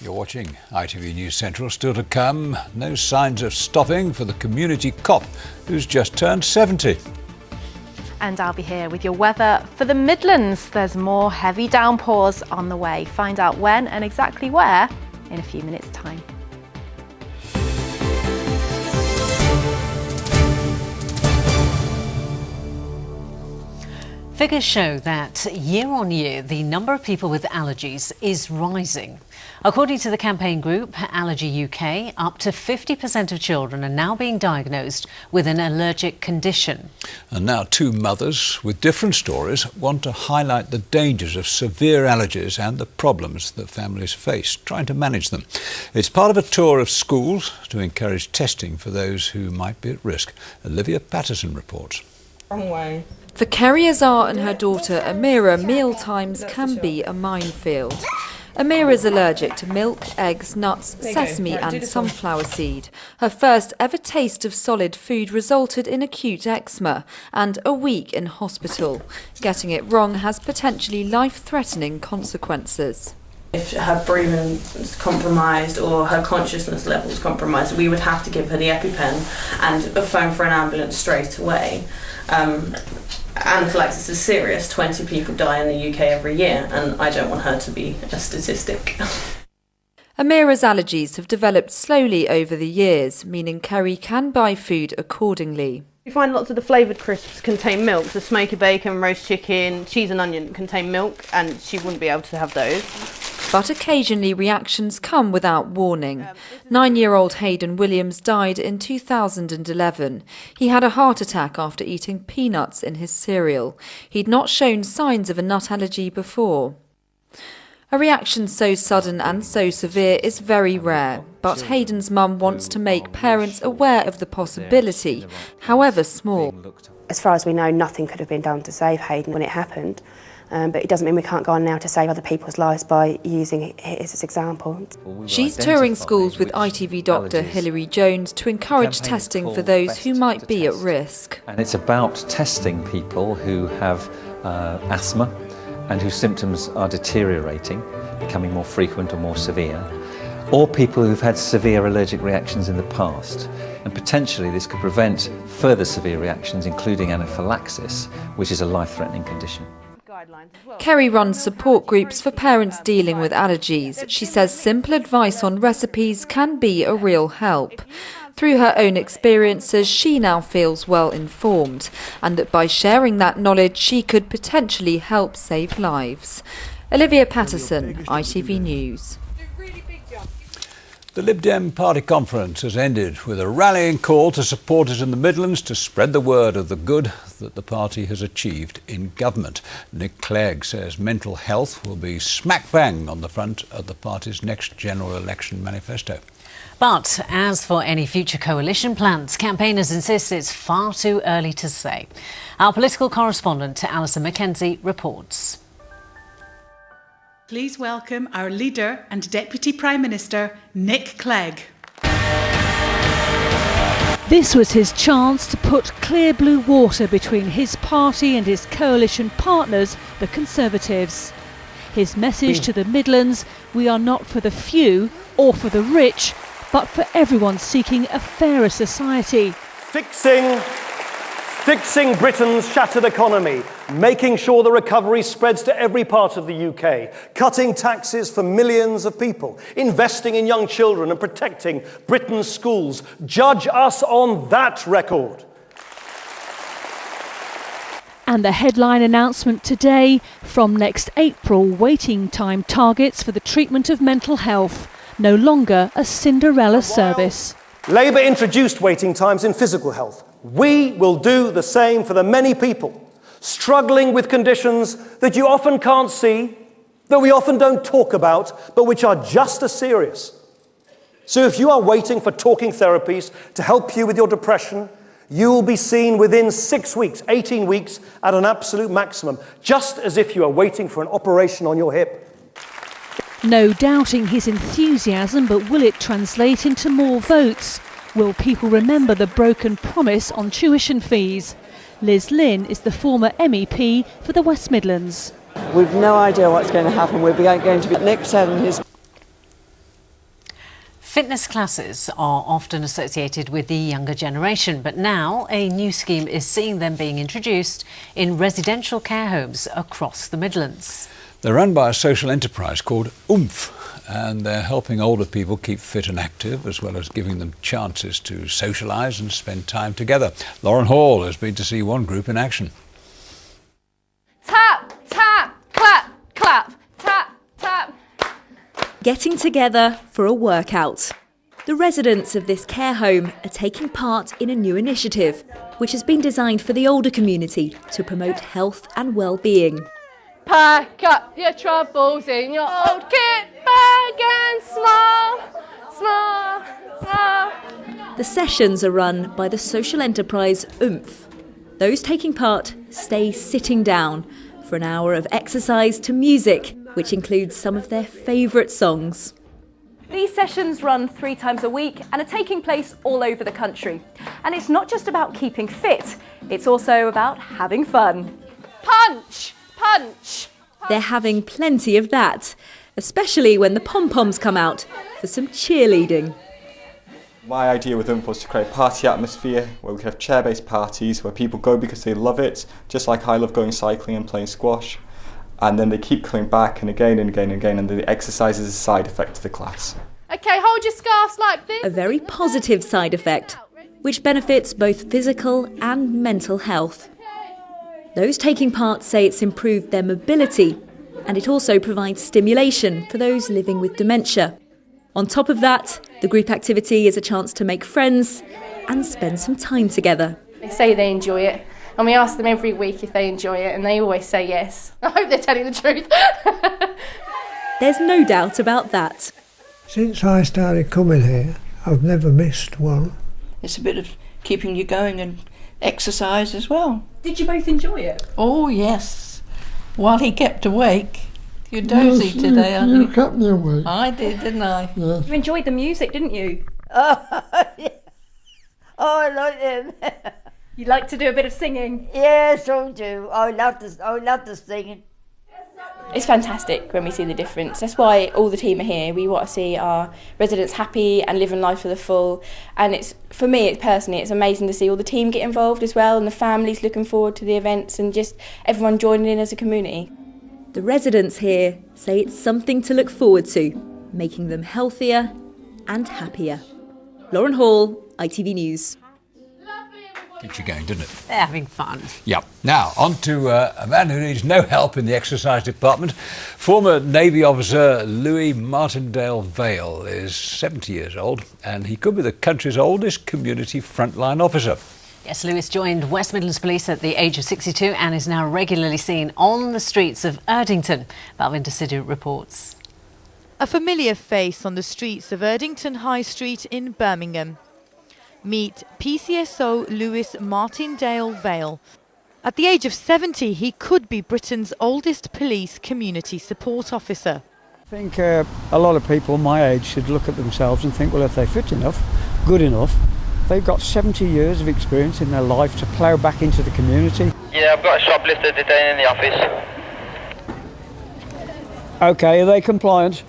You're watching ITV News Central. Still to come, no signs of stopping for the community cop who's just turned 70. And I'll be here with your weather for the Midlands. There's more heavy downpours on the way. Find out when and exactly where in a few minutes' time. Figures show that year on year, the number of people with allergies is rising. According to the campaign group Allergy UK, up to 50% of children are now being diagnosed with an allergic condition. And now two mothers with different stories want to highlight the dangers of severe allergies and the problems that families face trying to manage them. It's part of a tour of schools to encourage testing for those who might be at risk. Olivia Patterson reports. Wrong way. For Kerry Azar and her daughter Amira, mealtimes can be a minefield. Amira's allergic to milk, eggs, nuts, sesame and sunflower seed. Her first ever taste of solid food resulted in acute eczema and a week in hospital. Getting it wrong has potentially life-threatening consequences. If her breathing is compromised or her consciousness level is compromised, we would have to give her the EpiPen and phone for an ambulance straight away. Anaphylaxis is serious. 20 people die in the UK every year, and I don't want her to be a statistic. Amira's allergies have developed slowly over the years, meaning Kerry can buy food accordingly. You find lots of the flavoured crisps contain milk, so smoky bacon, roast chicken, cheese and onion contain milk, and she wouldn't be able to have those. But occasionally reactions come without warning. 9-year-old Hayden Williams died in 2011. He had a heart attack after eating peanuts in his cereal. He'd not shown signs of a nut allergy before. A reaction so sudden and so severe is very rare, but Hayden's mum wants to make parents aware of the possibility, however small. As far as we know, nothing could have been done to save Hayden when it happened. But it doesn't mean we can't go on now to save other people's lives by using his example. She's touring schools with ITV doctor Hilary Jones to encourage testing for those who might be at risk. And it's about testing people who have asthma and whose symptoms are deteriorating, becoming more frequent or more severe, or people who've had severe allergic reactions in the past. And potentially this could prevent further severe reactions, including anaphylaxis, which is a life-threatening condition. Kerry runs support groups for parents dealing with allergies. She says simple advice on recipes can be a real help. Through her own experiences, she now feels well informed, and that by sharing that knowledge, she could potentially help save lives. Olivia Patterson, ITV News. The Lib Dem Party conference has ended with a rallying call to supporters in the Midlands to spread the word of the good that the party has achieved in government. Nick Clegg says mental health will be smack bang on the front of the party's next general election manifesto. But as for any future coalition plans, campaigners insist it's far too early to say. Our political correspondent, Alison McKenzie, reports. Please welcome our leader and Deputy Prime Minister, Nick Clegg. This was his chance to put clear blue water between his party and his coalition partners, the Conservatives. His message to the Midlands: we are not for the few or for the rich, but for everyone seeking a fairer society. Fixing Britain's shattered economy, making sure the recovery spreads to every part of the UK, cutting taxes for millions of people, investing in young children and protecting Britain's schools. Judge us on that record. And the headline announcement today: from next April, waiting time targets for the treatment of mental health. No longer a Cinderella service. Labour introduced waiting times in physical health. We will do the same for the many people struggling with conditions that you often can't see, that we often don't talk about, but which are just as serious. So if you are waiting for talking therapies to help you with your depression, you will be seen within 6 weeks, 18 weeks at an absolute maximum, just as if you are waiting for an operation on your hip. No doubting his enthusiasm, but will it translate into more votes? Will people remember the broken promise on tuition fees? Liz Lynn is the former MEP for the West Midlands. We've no idea what's going to happen. We're going to be Nick said in his Fitness classes are often associated with the younger generation, but now a new scheme is seeing them being introduced in residential care homes across the Midlands. They're run by a social enterprise called Oomph, and they're helping older people keep fit and active, as well as giving them chances to socialise and spend time together. Lauren Hall has been to see one group in action. Tap, tap, clap, clap, tap, tap. Getting together for a workout. The residents of this care home are taking part in a new initiative, which has been designed for the older community to promote health and well-being. Pack up your troubles in your old kit bag and smile, smile, smile. The sessions are run by the social enterprise Oomph. Those taking part stay sitting down for an hour of exercise to music, which includes some of their favourite songs. These sessions run 3 times a week and are taking place all over the country. And it's not just about keeping fit, it's also about having fun. Punch, punch. They're having plenty of that, especially when the pom-poms come out for some cheerleading. My idea with Oomph was to create a party atmosphere where we could have chair-based parties where people go because they love it, just like I love going cycling and playing squash. And then they keep coming back and again and again and again, and the exercise is a side effect to the class. Okay, hold your scarves like this. A very positive side effect, which benefits both physical and mental health. Those taking part say it's improved their mobility, and it also provides stimulation for those living with dementia. On top of that, the group activity is a chance to make friends and spend some time together. They say they enjoy it, and we ask them every week if they enjoy it, and they always say yes. I hope they're telling the truth. There's no doubt about that. Since I started coming here, I've never missed one. It's a bit of keeping you going and exercise as well. Did you both enjoy it? Oh, yes. While he kept awake. You're dozy today, aren't you? You kept me awake. I did, didn't I? Yes. You enjoyed the music, didn't you? Oh, I like him. You like to do a bit of singing? Yes, I do. I love the singing. It's fantastic when we see the difference. That's why all the team are here. We want to see our residents happy and living life to the full. And it's, for me, it's amazing to see all the team get involved as well, and the families looking forward to the events, and just everyone joining in as a community. The residents here say it's something to look forward to, making them healthier and happier. Lauren Hall, ITV News. Keeps you going, doesn't it? They're having fun. Yep. Now, on to a man who needs no help in the exercise department. Former Navy officer Louis Martindale-Vale is 70 years old, and he could be the country's oldest community frontline officer. Yes, Lewis joined West Midlands Police at the age of 62 and is now regularly seen on the streets of Erdington. Balvinda Sidhu reports. A familiar face on the streets of Erdington High Street in Birmingham. Meet PCSO Louis Martindale-Vale. At the age of 70, he could be Britain's oldest police community support officer. I think a lot of people my age should look at themselves and think, well, if they're fit enough, good enough, they've got 70 years of experience in their life to plough back into the community. Yeah, I've got a shoplifter detained in the office. OK, are they compliant?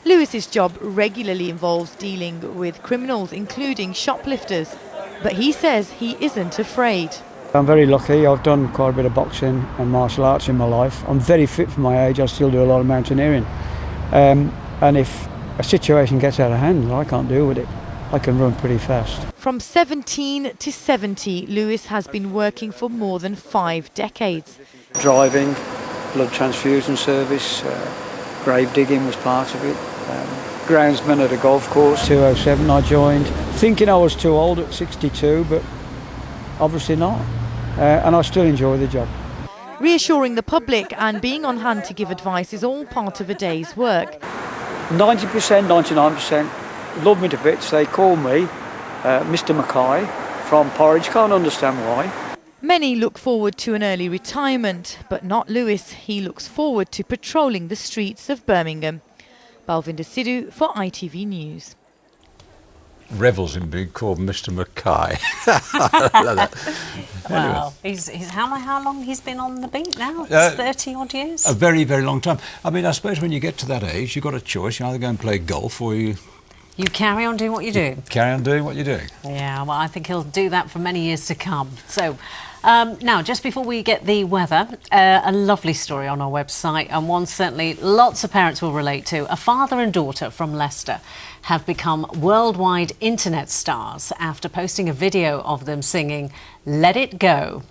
Lewis's job regularly involves dealing with criminals, including shoplifters, but he says he isn't afraid. I'm very lucky. I've done quite a bit of boxing and martial arts in my life. I'm very fit for my age. I still do a lot of mountaineering. And if a situation gets out of hand, I can't deal with it. I can run pretty fast. From 17 to 70, Lewis has been working for more than 5 decades. Driving, blood transfusion service, grave digging was part of it. Groundsman at a golf course, 207 I joined. Thinking I was too old at 62, but obviously not. And I still enjoy the job. Reassuring the public and being on hand to give advice is all part of a day's work. 90%, 99% love me to bits. They call me Mr. Mackay from Porridge. Can't understand why. Many look forward to an early retirement, but not Lewis. He looks forward to patrolling the streets of Birmingham. Balvinda Sidhu for ITV News. Revels in being called Mr. Mackay. I love that. Wow. Anyway. He's how long he's been on the beat now? 30 odd years? A very, very long time. I mean, I suppose when you get to that age, you've got a choice. You either go and play golf or you You carry on doing what you do. Carry on doing what you're doing. Yeah, well, I think he'll do that for many years to come. So, now, just before we get the weather, a lovely story on our website, and one certainly lots of parents will relate to. A father and daughter from Leicester have become worldwide internet stars after posting a video of them singing "Let It Go."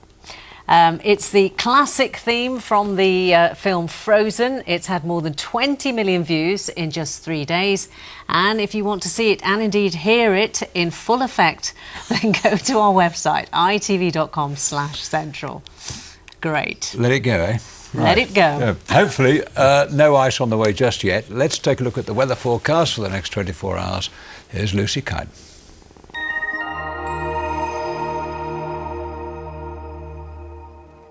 It's the classic theme from the film Frozen. It's had more than 20 million views in just 3 days. And if you want to see it and indeed hear it in full effect, then go to our website, itv.com/central. Great. Let it go, eh? Right. Let it go. Hopefully, no ice on the way just yet. Let's take a look at the weather forecast for the next 24 hours. Here's Lucy Kine.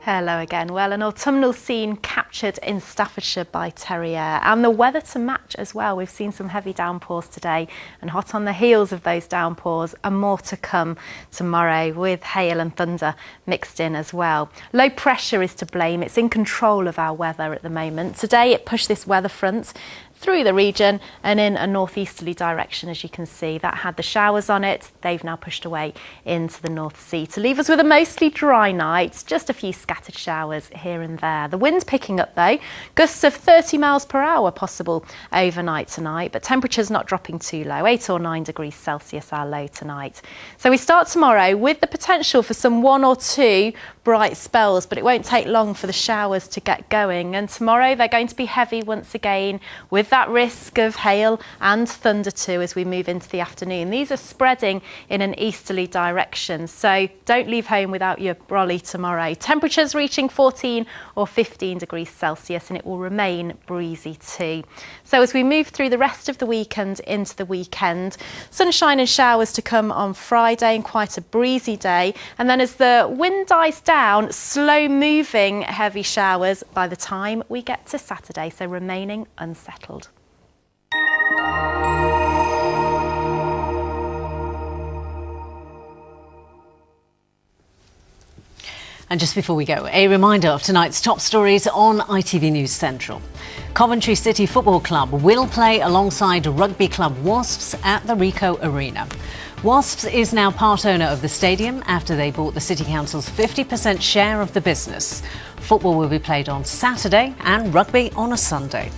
Hello again. Well, an autumnal scene captured in Staffordshire by Terrier, and the weather to match as well. We've seen some heavy downpours today, and hot on the heels of those downpours and more to come tomorrow with hail and thunder mixed in as well. Low pressure is to blame. It's in control of our weather at the moment. Today it pushed this weather front through the region and in a northeasterly direction, as you can see. That had the showers on it. They've now pushed away into the North Sea to leave us with a mostly dry night, just a few scattered showers here and there. The wind's picking up though, gusts of 30 miles per hour possible overnight tonight, but temperatures not dropping too low, 8 or 9 degrees Celsius our low tonight. So we start tomorrow with the potential for some 1 or 2 bright spells, but it won't take long for the showers to get going. And tomorrow they're going to be heavy once again, with that risk of hail and thunder too as we move into the afternoon. These are spreading in an easterly direction, so don't leave home without your brolly tomorrow. Temperatures reaching 14 or 15 degrees Celsius, and it will remain breezy too. So as we move through the rest of the weekend into the weekend, sunshine and showers to come on Friday and quite a breezy day. And then as the wind dies down, slow moving heavy showers by the time we get to Saturday, so remaining unsettled. And just before we go, a reminder of tonight's top stories on ITV News Central. Coventry City Football Club will play alongside rugby club Wasps at the Ricoh Arena. Wasps is now part owner of the stadium after they bought the City Council's 50% share of the business. Football will be played on Saturday and rugby on a Sunday.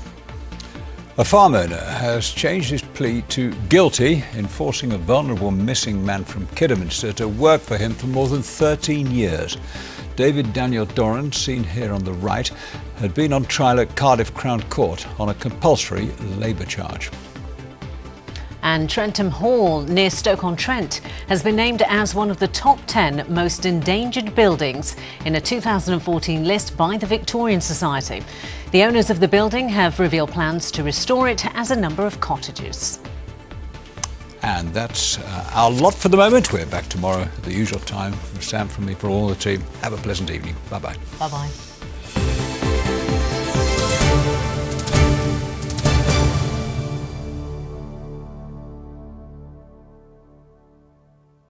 A farm owner has changed his plea to guilty in forcing a vulnerable missing man from Kidderminster to work for him for more than 13 years. David Daniel Doran, seen here on the right, had been on trial at Cardiff Crown Court on a compulsory labour charge. And Trentham Hall near Stoke-on-Trent has been named as one of the top 10 most endangered buildings in a 2014 list by the Victorian Society. The owners of the building have revealed plans to restore it as a number of cottages. And that's our lot for the moment. We're back tomorrow at the usual time. From Sam, from me, for all the team. Have a pleasant evening. Bye-bye. Bye-bye.